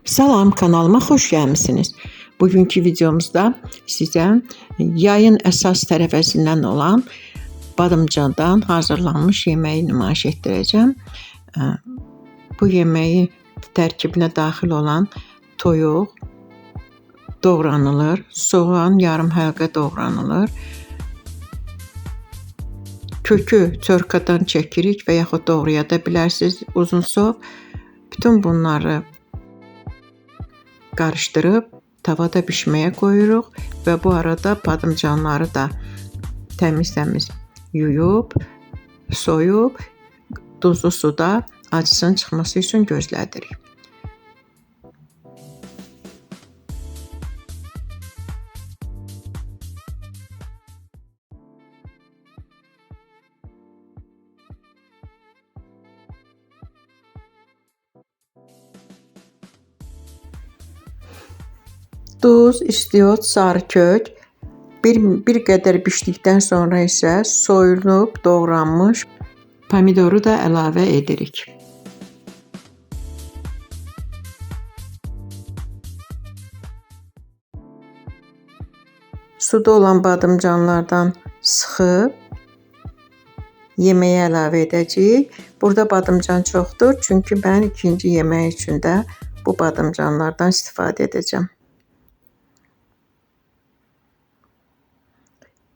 Salam, kanalıma xoş gəlmisiniz. Bugünkü videomuzda sizə yayın əsas tərəvəzindən olan badımcandan hazırlanmış yeməyi nümayiş etdirəcəm. Bu yeməyi tərkibinə daxil olan toyuq doğranılır, soğan yarım həlqə doğranılır, kökü çörkadan çəkirik və yaxud doğraya da bilərsiniz uzunsov. Bütün bunları qarışdırıb tavada bişməyə qoyuruq və bu arada badımcanları da təmiz yuyub, soyub, duzlu suda acısının çıxması üçün gözlədirik. Duz, istiot, sarı kök, bir qədər bişdikdən sonra isə soyulub doğranmış pomidoru da əlavə edirik. Suda olan badımcanlardan sıxıb yeməyə əlavə edəcəyik. Burada badımcan çoxdur, çünki mən ikinci yemək üçün də bu badımcanlardan istifadə edəcəm.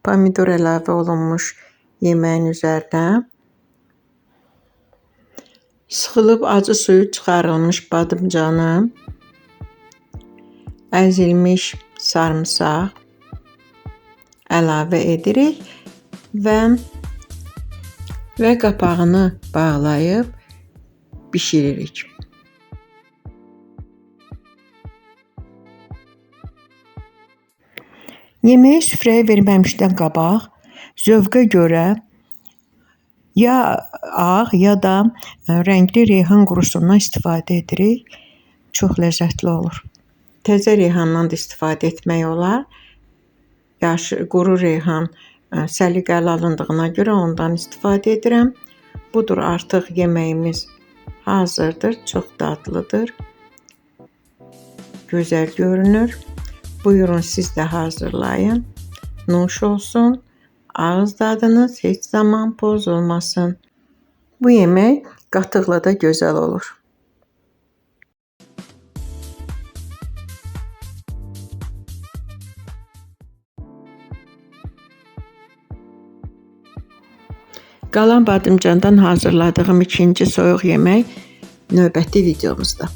Pomidor əlavə olunmuş yeməyin üzərinə sıxılıb acı suyu çıxarılmış badımcanı, əzilmiş sarımsaq əlavə edirik və qapağını bağlayıb bişiririk. Yeməyi süfrəyə verməmişdən qabaq zövqə görə ya ağ ya da rəngli reyhan qurusundan istifadə edirik. Çox ləzzətli olur. Təzə reyhandan da istifadə etmək olar. Quru reyhan səliqəli alındığına görə ondan istifadə edirəm. Budur, artıq yeməyimiz hazırdır. Çox dadlıdır. Gözəl görünür. Buyurun, siz də hazırlayın. Nuş olsun. Ağız dadınız heç zaman pozulmasın. Bu yemək qatıqla da gözəl olur. Qalan badımcandan hazırladığım ikinci soyuq yemək növbəti videomuzda.